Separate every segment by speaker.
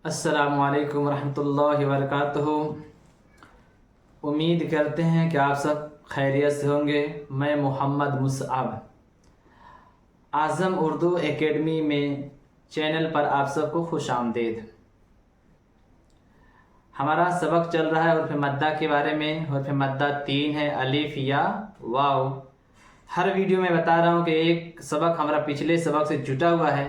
Speaker 1: السلام علیکم ورحمۃ اللہ وبرکاتہ۔ امید کرتے ہیں کہ آپ سب خیریت سے ہوں گے۔ میں محمد مصعب اعظم اردو اکیڈمی میں چینل پر آپ سب کو خوش آمدید۔ ہمارا سبق چل رہا ہے حروف مدہ کے بارے میں۔ حروف مدہ 3 ہے، الف، یا، واو۔ ہر ویڈیو میں بتا رہا ہوں کہ ایک سبق ہمارا پچھلے سبق سے جٹا ہوا ہے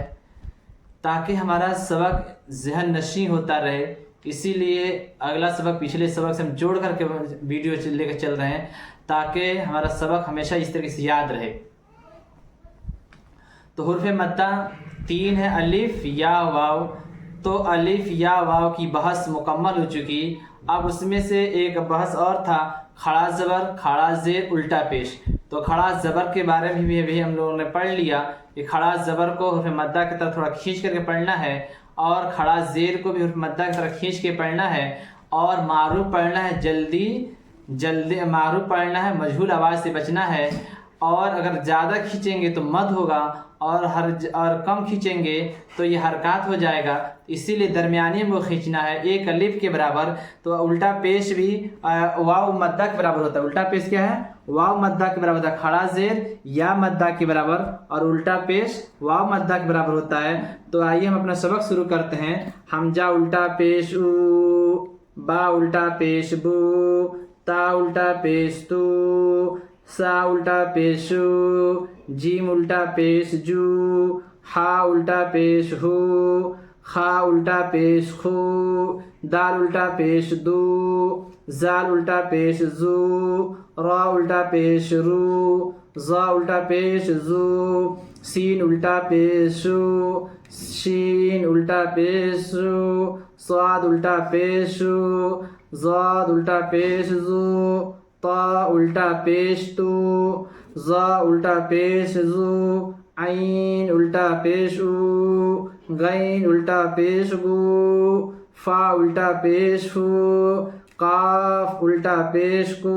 Speaker 1: تاکہ ہمارا سبق ذہن نشیں ہوتا رہے، اسی لیے اگلا سبق پچھلے سبق سے ہم جوڑ کر کے ویڈیو لے کے چل رہے ہیں تاکہ ہمارا سبق ہمیشہ اس طریقے سے یاد رہے۔ تو حروف مدہ 3 ہے، الف، یا، واو۔ تو الف یا واو کی بحث مکمل ہو چکی۔ اب اس میں سے ایک بحث اور تھا، کھڑا زبر، کھڑا زیر، الٹا پیش۔ تو کھڑا زبر کے بارے میں بھی ہم لوگوں نے پڑھ لیا کہ کھڑا زبر کو حروف مدہ کی طرف تھوڑا کھینچ کر کے پڑھنا ہے، اور کھڑا زیر کو بھی حروف مدہ کی طرف کھینچ کے پڑھنا ہے، اور معروف پڑھنا ہے، جلدی معروف پڑھنا ہے، مجہول آواز سے بچنا ہے، اور اگر زیادہ کھینچیں گے تو مد ہوگا، اور کم کھینچیں گے تو یہ حرکات ہو جائے گا، اسی لیے درمیانی میں کھینچنا ہے، ایک الف کے برابر۔ تو الٹا پیش بھی واو مدہ کے برابر ہوتا ہے۔ الٹا پیش کیا ہے؟ واو مدہ کے برابر ہوتا ہے۔ کھڑا زیر یا مدہ کے برابر، اور الٹا پیش واو مدہ کے برابر ہوتا ہے۔ تو آئیے ہم اپنا سبق شروع کرتے ہیں۔ حمزہ الٹا پیش او، با الٹا پیش بو، تا الٹا پیش تو، سا الٹا پیش شو، جیم الٹا پیش جو، ہا الٹا پیش ہو، خا الٹا پیش خو، دال الٹا پیش دو، زال الٹا پیش زو، را الٹا پیش رو، زا الٹا پیش زو، سین الٹا پیش شو، شین الٹا پیش شو، صاد الٹا پیش شو، زاد الٹا پیش زو، طا الٹا پیش تو، زا الٹا پیش زو، عین الٹا پیش او، غین الٹا پیش گو، فا الٹا پیش فو، قاف الٹا پیش کو،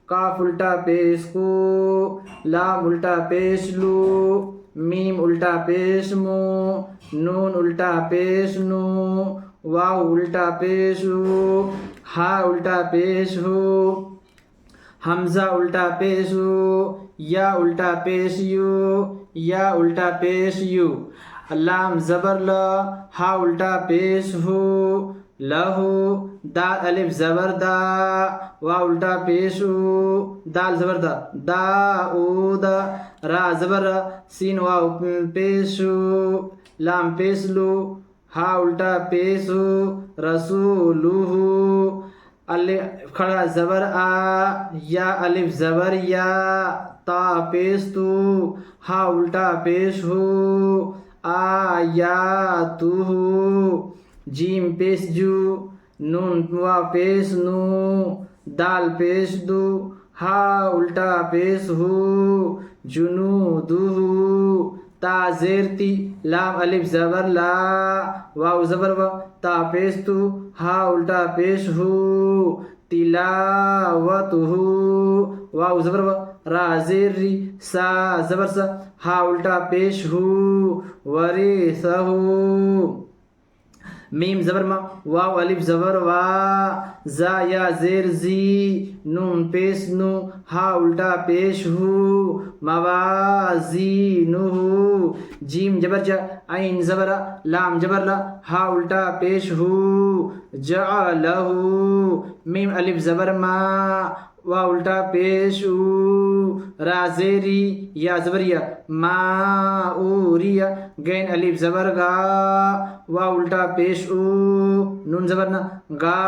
Speaker 1: کاف الٹا پیش کو، لام الٹا پیش لو، میم الٹا پیش مو، نون الٹا پیش نو، واو الٹا پیش او، ہا الٹا پیش ہو، حمزہ الٹا پیش ہو، یا الٹا پیش یو، یا الٹا پیش یو، لام زبر لا، ہا الٹا پیش ہو، لہو، دال الف زبر دا، واو الٹا پیش او، دال زبر دا، دا او دا، را زبر را، سین واو پیش او، لام پیش لو، ہا الٹا پیش ہو، رسولو، الف کھڑا زبر آ، یا الف زبر یا، تا پیش تو، ہا الٹا پیش ہو، آیاتو، جیم پیش جو، نون وا پیش نو، دال پیش دو، ہا الٹا پیش ہو، جنودو، تا زیر تی، لام الف زبر لا، واو زبر و، تا پیش تو، ہا الٹا پیش ہو، تلاوتو، واو زبر و، را زیر ری، سا زبر سا، ہا الٹا پیش ہو، ورثہو، میم زبر ما، واو الف زبر وا، زا یا زیر زی، نون پیش نو، ہا الٹا پیش ہو، موازینہ، جیم جبر جا، عین زبر لام جبر لا، ہا الٹا پیش ہو، جعلہ، میم الف زبر ما، واو الٹا پیش او، را زیری، یا زبریا، ما اوریا، گین الف زبر گا، واو الٹا پیش او، نون زبر نا، گا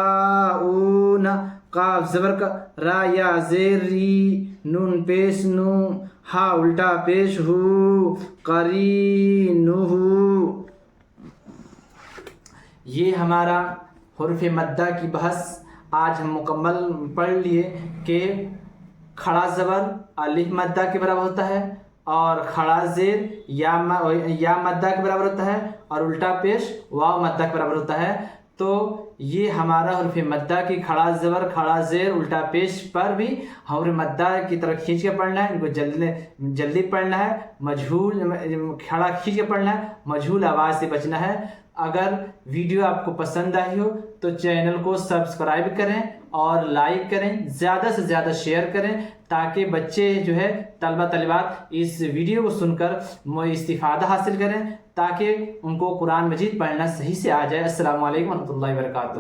Speaker 1: او نا، قاف زبر کا، را یا زیر ری، نون پیش نو، ہا الٹا پیش ہو، قرینہ۔ یہ ہمارا حروف مدہ کی بحث آج ہم مکمل پڑھ لیے کہ کھڑا زبر الف مدہ کے برابر ہوتا ہے، اور کھڑا زیر یا مدہ کے برابر ہوتا ہے، اور الٹا پیش واو مدہ کے برابر ہوتا ہے۔ تو یہ ہمارا حروف مدہ کی کھڑا زبر، کھڑا زیر، الٹا پیش پر بھی حروف مدہ کی طرف کھینچ کے پڑھنا ہے، ان کو جلدی پڑھنا ہے، مجہول کھڑا کھینچ کے پڑھنا ہے، مجہول آواز سے بچنا ہے۔ اگر ویڈیو آپ کو پسند آئی ہو تو چینل کو سبسکرائب کریں اور لائک کریں، زیادہ سے زیادہ شیئر کریں، تاکہ بچے جو ہے طلبہ طالبات اس ویڈیو کو سن کر استفادہ حاصل کریں، تاکہ ان کو قرآن مجید پڑھنا صحیح سے آ جائے۔ السلام علیکم ورحمۃ اللہ وبرکاتہ۔